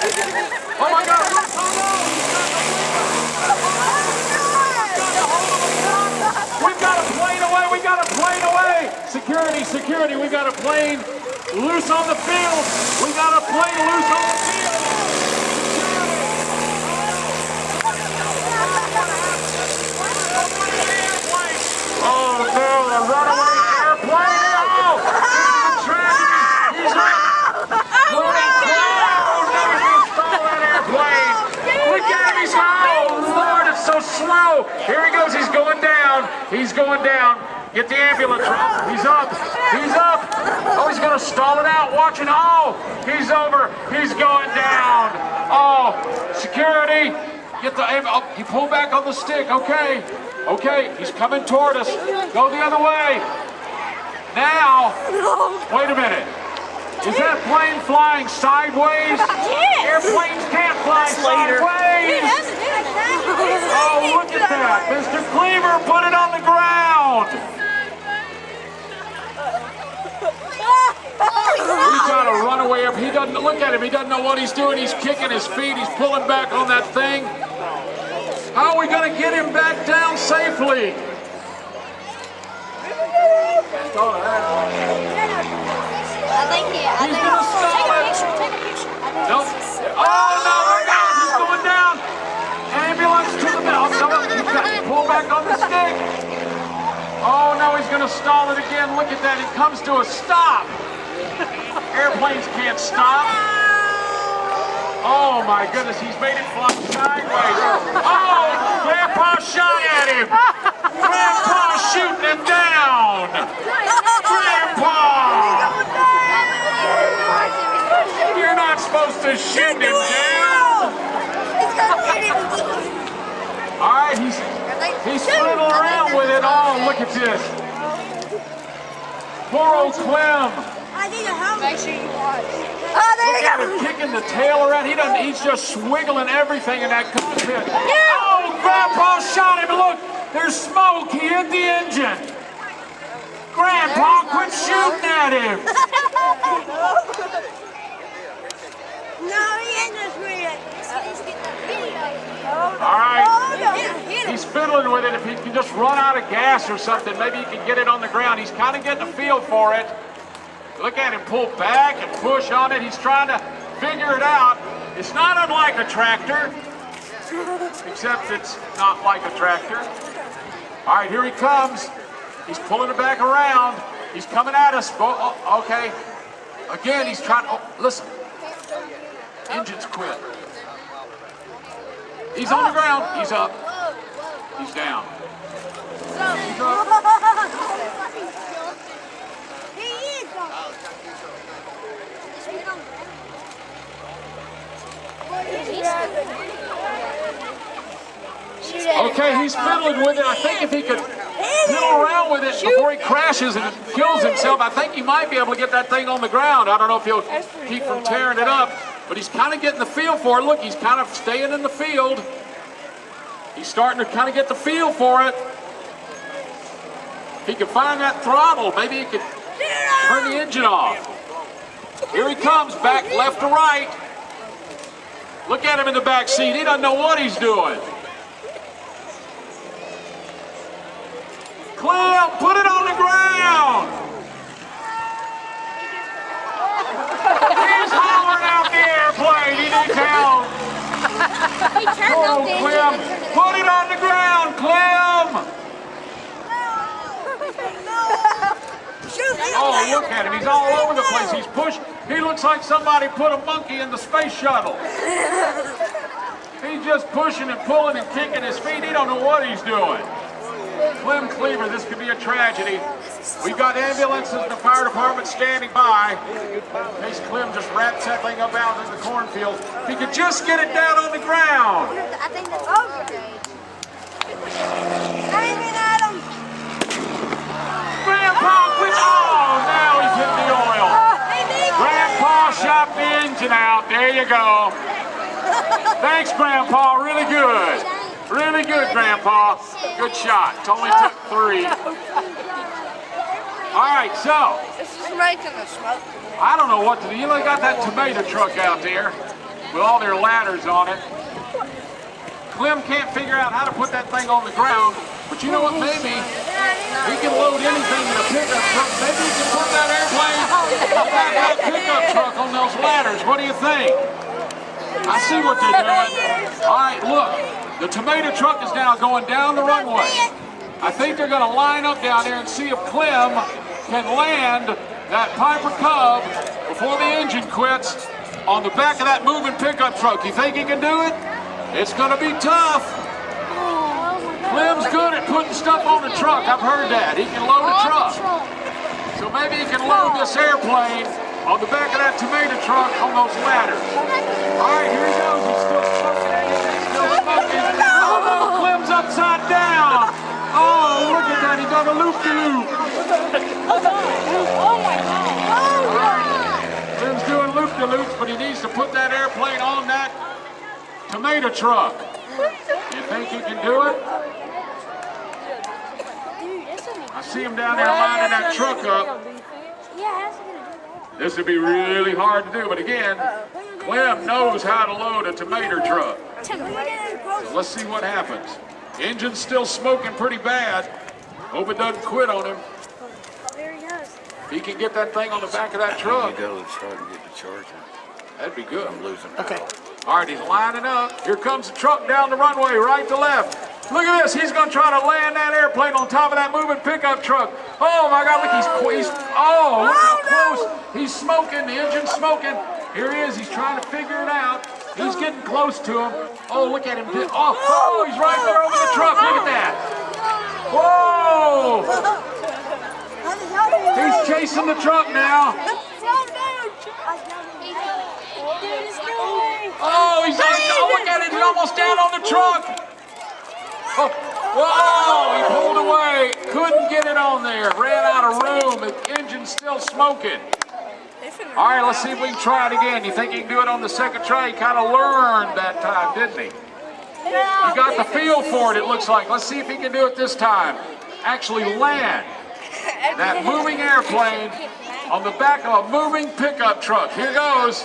Oh my God! We've got a plane away! We got a plane away! Security, security! We got a plane loose on the field! We got a plane loose on the field! Oh no! A runaway airplane! Oh! This is a tragedy! He's right! Slow. Here he goes. He's going down. He's going down. Get the ambulance. He's up. He's up. Oh, he's going to stall it out. Watch it. Oh, he's over. He's going down. Oh, security. Get the ambulance. Oh, he pulled back on the stick. Okay. Okay. He's coming toward us. Go the other way. Now. Wait a minute. Is that plane flying sideways? Yes. Airplanes can't fly sideways. Oh, look at that. Mr. Cleaver, put it on the ground. He's got a runaway up. He doesn't, look at him. He doesn't know what he's doing. He's kicking his feet. He's pulling back on that thing. How are we going to get him back down safely? He's going to stall it. Nope. Oh, no, he's going down. Ambulance to the bell. He's got to pull back on the stick. Oh, no, he's going to stall it again. Look at that. It comes to a stop. Airplanes can't stop. Oh, my goodness. He's made it fly sideways. Oh, Grandpa shot at him. Grandpa's shooting him down. Grandpa. You're not supposed to shoot him down. All right, he's fiddling around with it. Oh, look at this. Poor old Clem. I need a helmet. Make sure you watch. Oh, there you go. Look at him kicking the tail around. He's just swiggling everything in that cockpit. Yeah. Oh, Grandpa shot him. Look, there's smoke. He hit the engine. Grandpa, quit shooting at him. No, he ain't just with it. All right. He's fiddling with it. If he can just run out of gas or something, maybe he can get it on the ground. He's kind of getting a feel for it. Look at him pull back and push on it. He's trying to figure it out. It's not unlike a tractor, except it's not like a tractor. All right, here he comes. He's pulling it back around. He's coming at us. Oh, okay. Again, he's trying. Oh, listen. Engine's quit. He's on the ground. He's up. He's down. He's up. Okay, he's fiddling with it. I think if he could fiddle around with it before he crashes and kills himself, I think he might be able to get that thing on the ground. I don't know if he'll keep from tearing it up, but he's kind of getting the feel for it. Look, he's kind of staying in the field. He's starting to kind of get the feel for it. If he could find that throttle, maybe he could turn the engine off. Here he comes, back left to right. Look at him in the back seat. He doesn't know what he's doing. Clem, put it on the ground. He's hollering out the airplane. He needs help. Oh, Clem, put it on the ground, Clem. Oh, look at him. He's all over the place. He's pushed. He looks like somebody put a monkey in the space shuttle. He's just pushing and pulling and kicking his feet. He don't know what he's doing. Clem Cleaver, this could be a tragedy. We've got ambulances and the fire department standing by. In case Clem just wraps that thing up out in the cornfield. If he could just get it down on the ground. I think that's over. Aiming at him. Grandpa, quit! Oh, now he's hit the oil. Grandpa shot the engine out. There you go. Thanks, Grandpa. Really good. Really good, Grandpa. Good shot. It only took 3. All right, so. This is making the smoke. I don't know what to do. You got that tomato truck out there. with all their ladders on it. Clem can't figure out how to put that thing on the ground, but you know what, maybe he can load anything in a pickup truck. Maybe he can put that airplane on that pickup truck on those ladders. What do you think? I see what they're doing. All right, look, the tomato truck is now going down the runway. I think they're going to line up down there and see if Clem can land that Piper Cub before the engine quits on the back of that moving pickup truck. You think he can do it? It's going to be tough. Clem's good at putting stuff on the truck. I've heard that. He can load a truck. So maybe he can load this airplane on the back of that tomato truck on those ladders. All right, here he goes. He's still smoking. He's still smoking. Oh, Clem's upside down. Oh, look at that. He got a loop-de-loop. Oh my God! Clem's doing loop-de-loops, but he needs to put that airplane on that tomato truck. You think he can do it? I see him down there lining that truck up. This would be really hard to do, but again, Clem knows how to load a tomato truck. So let's see what happens. Engine's still smoking pretty bad. Hope it doesn't quit on him. He can get that thing on the back of that truck. Go to the truck and get the charger. That'd be good. I'm losing power. Okay. All right, he's lining up. Here comes the truck down the runway, right to left. Look at this. He's going to try to land that airplane on top of that moving pickup truck. Oh, my God. Look, look how close. He's smoking. The engine's smoking. Here he is. He's trying to figure it out. He's getting close to him. Oh, look at him. Oh, he's right there over the truck. Look at that. Whoa. He's chasing the truck now. Oh, look at it. He's almost down on the truck. Oh, whoa, he pulled away. Couldn't get it on there. Ran out of room. The engine's still smoking. All right, let's see if we can try it again. You think he can do it on the second try? He kind of learned that time, didn't he? He got the feel for it, it looks like. Let's see if he can do it this time. Actually land that moving airplane on the back of a moving pickup truck. Here goes.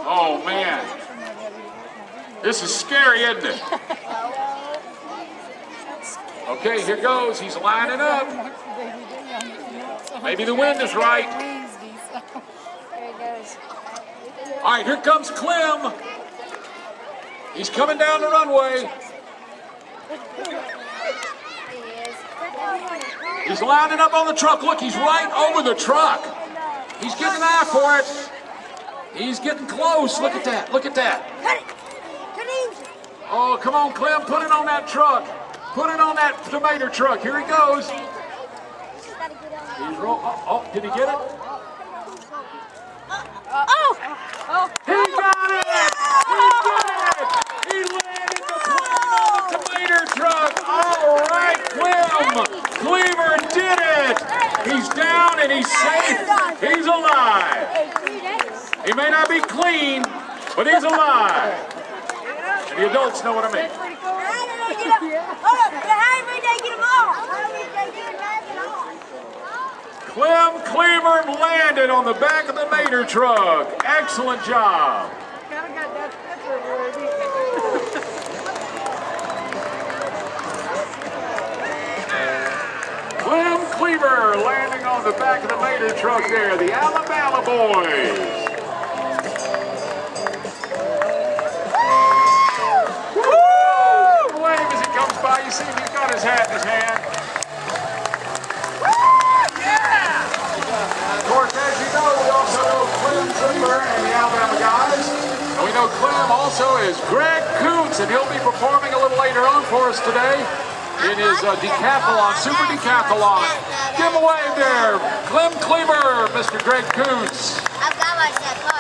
Oh, man. This is scary, isn't it? Okay, here goes. He's lining up. Maybe the wind is right. All right, here comes Clem. He's coming down the runway. He's lining up on the truck. Look, he's right over the truck. He's getting an eye for it. He's getting close. Look at that. Look at that. Oh, come on, Clem. Put it on that truck. Put it on that tomato truck. Here he goes. He's oh, did he get it? He got it! He did it! He landed the plane on the tomato truck. All right, Clem. Cleaver did it. He's down and he's safe. He's alive. He may not be clean, but he's alive. And the adults know what I mean. Clem Cleaver landed on the back of the Mater truck. Excellent job. Clem Cleaver landing on the back of the Mater truck there. The Alabama boys. Woo! Wave as he comes by. You see he's got his hat in his hand. Of course, as you know, we also know Clem Cleaver and the Alabama guys. And we know Clem also is Greg Coots, and he'll be performing a little later on for us today in his decathlon, super decathlon. Give him a wave there. Clem Cleaver, Mr. Greg Coots. I've got myself.